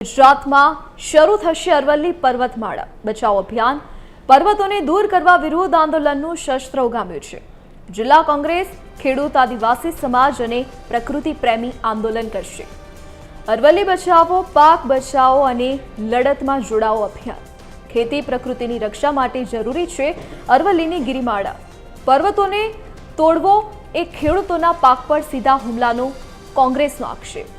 ગુજરાતમાં શરૂ થશે અરવલ્લી પર્વતમાળા બચાવ અભિયાન। પર્વતોને દૂર કરવા વિરોધ આંદોલનનું શસ્ત્ર ઉગામ્યું છે। જિલ્લા કોંગ્રેસ ખેડૂત આદિવાસી સમાજ અને પ્રકૃતિ પ્રેમી આંદોલન કરશે। અરવલ્લી બચાવો પાક બચાવો અને લડતમાં જોડાઓ અભિયાન। ખેતી પ્રકૃતિની રક્ષા માટે જરૂરી છે અરવલ્લીની ગિરિમાળા। પર્વતોને તોડવો એ ખેડૂતોના પાક પર સીધા હુમલાનો કોંગ્રેસનો આક્ષેપ।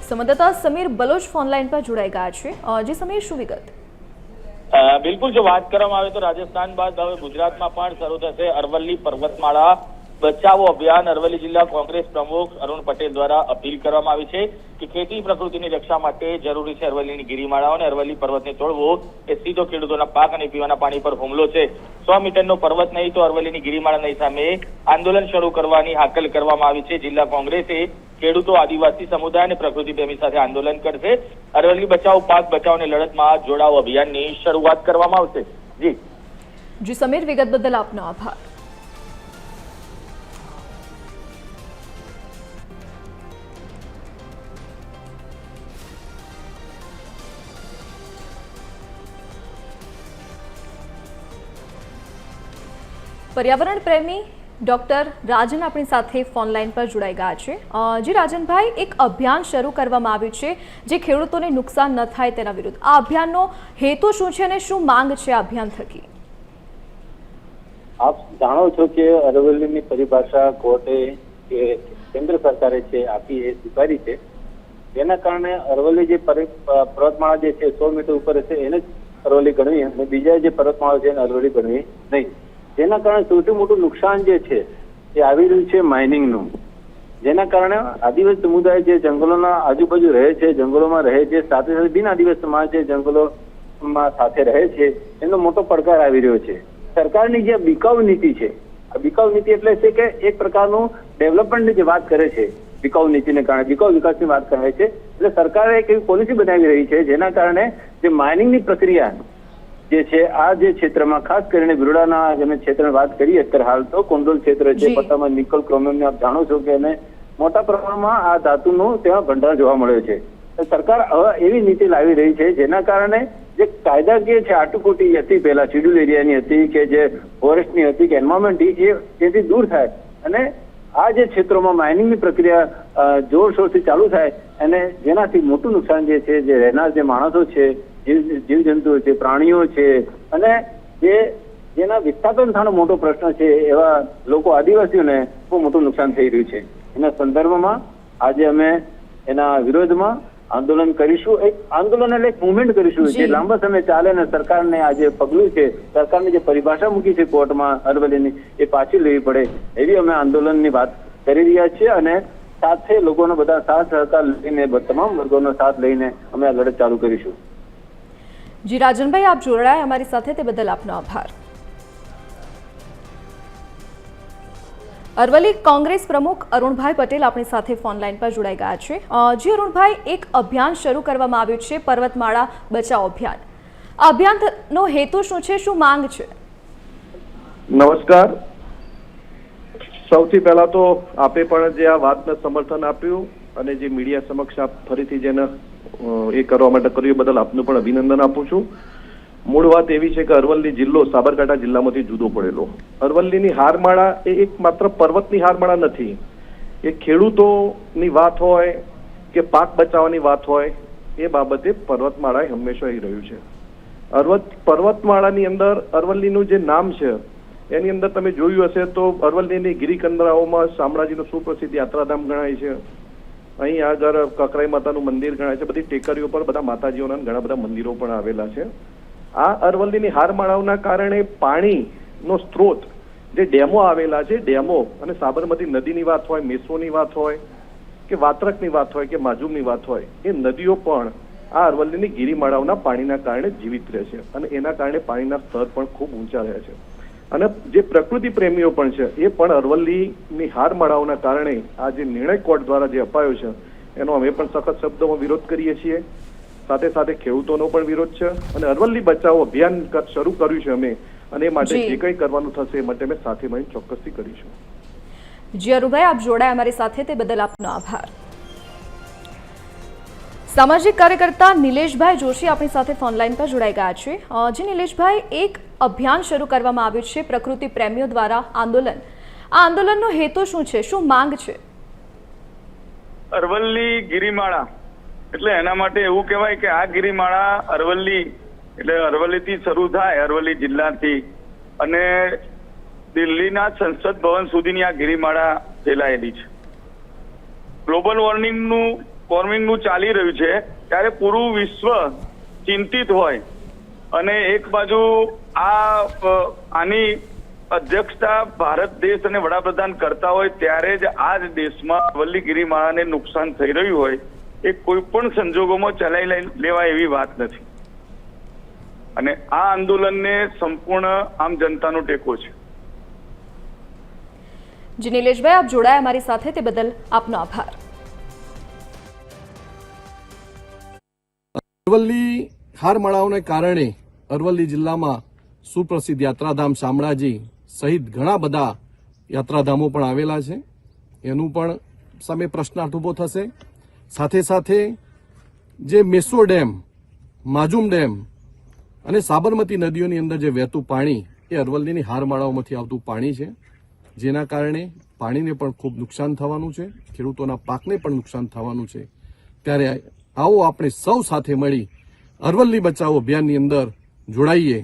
संवाददाता समीर बलोच फोनलाइन पर जोड़ाई गया है। जी समीर, શું વિગત? બિલકુલ, જો વાત કરવામાં આવે તો રાજસ્થાન બાદ હવે ગુજરાતમાં પણ શરૂ થશે અરવલ્લી પર્વતમાળા બચાવો અભિયાન। અરવલ્લી જિલ્લા કોંગ્રેસ પ્રમુખ અરુણ પટેલ દ્વારા અપીલ કરવામાં આવી છે કે ખેતી પ્રકૃતિની રક્ષા માટે જરૂરી છે અરવલ્લીની ગિરિમાળાઓ અને અરવલ્લી પર્વતને તોડવો એ સીધો ખેડૂતોના પાક અને પીવાના પાણી પર હુમલો છે। 100 મીટરનો પર્વત નહીં તો અરવલ્લીની ગિરિમાળાની સામે આંદોલન શરૂ કરવાની હાકલ કરવામાં આવી છે। જિલ્લા કોંગ્રેસે ખેડૂતો આદિવાસી સમુદાય અને પ્રકૃતિ પ્રેમી સાથે આંદોલન કરશે। અરવલ્લી બચાવો પાક બચાવો અને લડતમાં જોડાઓ અભિયાનની શરૂઆત કરવામાં આવશે। જી સમીર, વિગત બદલ આપનો આભાર। पर्यावरण प्रेमी डॉक्टर राजन अपनी साथे फोनलाइन पर जोड़ाई गया है। जी राजन भाई, एक अभियान शुरू करवामां आव्युं छे जे खेडूतोने नुकसान न थाय तेना विरुद्ध। आ अभियाननो हेतु शुं छे अने शुं मांग छे आ अभियान थकी? आप जाणो छो के अरवल्लीनी परिभाषा कोर्टे के केंद्र सरकारे छे आपी ए स्वीकारी छे। तेना कारणे अरवल्ली जे पर्वतमाळा जे छे 100 मीटर उपर छे एने अरवल्ली गणवी अने बीजा जे पर्वतमाळा छे अरवल्ली गणवी नहीं। જેના કારણે સૌથી મોટું નુકસાન જે છે એ આવી રહ્યું છે માઇનિંગનું। જેના કારણે આદિવાસી સમુદાય જે જંગલોના આજુબાજુ રહે છે, જંગલોમાં રહે છે, સાથે સાથે બિન આદિવાસી સમાજ જે જંગલોમાં સાથે રહે છે એનો મોટો પડકાર આવી રહ્યો છે। સરકારની જે બિકાઉ નીતિ છે, આ બિકાઉ નીતિ એટલે છે કે એક પ્રકારનું ડેવલપમેન્ટની જે વાત કરે છે, બિકાઉ નીતિને કારણે બિકાઉ વિકાસની વાત કરે છે, એટલે સરકારે એક એવી પોલિસી બનાવી રહી છે જેના કારણે જે માઇનિંગની પ્રક્રિયા જે છે આ જે ક્ષેત્રમાં ખાસ કરીને બિરોડાના જેને ક્ષેત્રની વાત કરીએ અત્યારે હાલ તો કોંડોલ ક્ષેત્ર છે, પટ્ટામાં નિકલ ક્રોમિયમને આપ જાણો છો કે એને મોટા પ્રમાણમાં આ ધાતુનું ત્યાં ભંડાર જોવા મળ્યો છે। સરકાર હવે એવી નીતિ લાવી રહી છે જેના કારણે જે કાયદાકીય છે આટુકોટી હતી પહેલા શેડ્યુલ એરિયાની હતી કે જે ફોરેસ્ટની હતી કે એન્વાયરમેન્ટની, એ તેથી દૂર થાય અને આ જે ક્ષેત્રોમાં માઇનિંગની પ્રક્રિયા જોરશોરથી ચાલુ થાય અને જેનાથી મોટું નુકસાન જે છે જે રહેનાર જે માણસો છે, જીવજંતુઓ છે, પ્રાણીઓ છે અને જેના વિસ્થાપન થવાનો મોટો પ્રશ્ન છે એવા લોકો આદિવાસીઓને બહુ મોટું નુકસાન થઈ રહ્યું છે। એના સંદર્ભમાં આજે અમે એના વિરોધમાં આંદોલન કરીશું। એક આંદોલન એટલે એક મુવમેન્ટ કરીશું જે લાંબા સમય ચાલે અને સરકારને આ જે પગલું છે, સરકારની જે પરિભાષા મૂકી છે કોર્ટમાં અરવલ્લીની એ પાછી લેવી પડે એવી અમે આંદોલનની વાત કરી રહ્યા છીએ અને સાથે લોકોનો બધા સાથ સહકાર લઈને તમામ વર્ગોનો સાથ લઈને અમે આ લડત ચાલુ કરીશું। जी राजन भाई, आप जोड़ाए हमारी साथे ते बदल आपनो आभार। अरवल्ली कांग्रेस प्रमुख अरुणभाई पटेल अपनी साथे फोनलाइन पर जोड़ाई गया है। जी अरुणभाई, एक अभियान शुरू करवामां आव्युं छे पर्वतमाळा बचाव अभियान। आ अभियाननो हेतु शुं छे, शुं मांग छे? नमस्कार। સૌથી પહેલા તો આપે પણ જે આ વાતને સમર્થન આપ્યું અને જે મીડિયા સમક્ષ આપ ફરીથી જેને એ કરવા માટે કર્યું બદલ આપનું પણ અભિનંદન આપું છું। મૂળ વાત એવી છે કે અરવલ્લી જિલ્લો સાબરકાંઠા જિલ્લામાંથી જુદો પડેલો। અરવલ્લીની હારમાળા એ એક માત્ર પર્વતની હારમાળા નથી, એ ખેડૂતોની વાત હોય કે પાક બચાવવાની વાત હોય એ બાબતે પર્વતમાળાએ હંમેશા એ રહ્યું છે। પર્વતમાળાની અંદર અરવલ્લીનું જે નામ છે એની અંદર તમે જોયું હશે તો અરવલ્લીની ગિરિકંદરાઓમાં શામળાજીનું સુપ્રસિદ્ધ યાત્રાધામ ગણાય છે। અહીં આગળ કકરાઈ માતાનું મંદિર ગણાય છે। બધી ટેકરીઓ પર બધા માતાજીઓના ઘણા બધા મંદિરો પણ આવેલા છે। આ અરવલ્લીની હારમાળાઓના કારણે પાણીનો સ્ત્રોત જે ડેમો આવેલા છે, ડેમો અને સાબરમતી નદીની વાત હોય, મેસોની વાત હોય કે વાત્રકની વાત હોય કે માજુમની વાત હોય, એ નદીઓ પણ આ અરવલ્લીની ગિરિમાળાઓના પાણીના કારણે જીવિત રહે છે અને એના કારણે પાણીના સ્તર પણ ખૂબ ઊંચા રહે છે। અને જે પ્રકૃતિ પ્રેમીઓ પણ છે એ પણ અરવલ્લીની હારમાળાઓના કારણે આ જે નિર્ણય કોર્ટ દ્વારા જે અપાયો છે એનો અમે પણ સખત શબ્દોમાં વિરોધ કરીએ છીએ। સાથે સાથે ખેડૂતોનો પણ વિરોધ છે અને અરવલ્લી બચાવો અભિયાન શરૂ કર્યું છે અમે અને એ માટે જે કંઈ કરવાનું થશે એ માટે અમે સાથે મળીને ચોક્કસથી કરીશું। જી અરુભાઈ, આપ જોડાયા અમારી સાથે તે બદલ આપનો આભાર. સામાજિક કાર્યકર્તા નિલેશભાઈ જોશી આપણી સાથે ફોનલાઈન પર જોડાઈ ગયા છે. જી નિલેશભાઈ, એક અભિયાન શરૂ કરવામાં આવ્યું છે પ્રકૃતિ પ્રેમીઓ દ્વારા આંદોલન. આ આંદોલનનો હેતુ શું છે, શું માંગ છે? અરવલ્લી ગિરિમાળા એટલે એના માટે એવું કહેવાય કે આ ગિરિમાળા અરવલ્લી એટલે અરવલ્લીથી શરૂ થાય, અરવલ્લી જિલ્લાથી, અને દિલ્હીના સંસદ ભવન સુધીની આ ગિરિમાળા ફેલાયેલી છે. ગ્લોબલ વોર્મિંગનું ચાલી રહ્યું છે ત્યારે પૂરું વિશ્વ ચિંતિત હોય અને એક બાજુ આની અધ્યક્ષતા ભારત દેશ અને વડાપ્રધાન કરતા હોય ત્યારે જ આ જ દેશમાં અરવલ્લી ગિરિમાળાને નુકસાન થઈ રહ્યું હોય એ કોઈ પણ સંજોગોમાં ચલાવી લેવાય એવી વાત નથી. અને આ આંદોલનને સંપૂર્ણ આમ જનતાનો ટેકો છે. જી નિલેશભાઈ, આપ જોડાયા અમારી સાથે તે બદલ આપનો આભાર. અરવલ્લી હારમાળાઓને કારણે અરવલ્લી જિલ્લામાં સુપ્રસિદ્ધ યાત્રાધામ શામળાજી સહિત ઘણા બધા યાત્રાધામો પણ આવેલા છે. એનું પણ સામે પ્રશ્નાર્થ ઉભો થશે. સાથે સાથે જે મેસો ડેમ, માજુમ ડેમ અને સાબરમતી નદીઓની અંદર જે વહેતું પાણી એ અરવલ્લીની હારમાળાઓમાંથી આવતું પાણી છે, જેના કારણે પાણીને પણ ખૂબ નુકસાન થવાનું છે, ખેડૂતોના પાકને પણ નુકસાન થવાનું છે. ત્યારે આવો આપણે સૌ સાથે મળી અરવલ્લી બચાવો અભિયાનની અંદર જોડાઈએ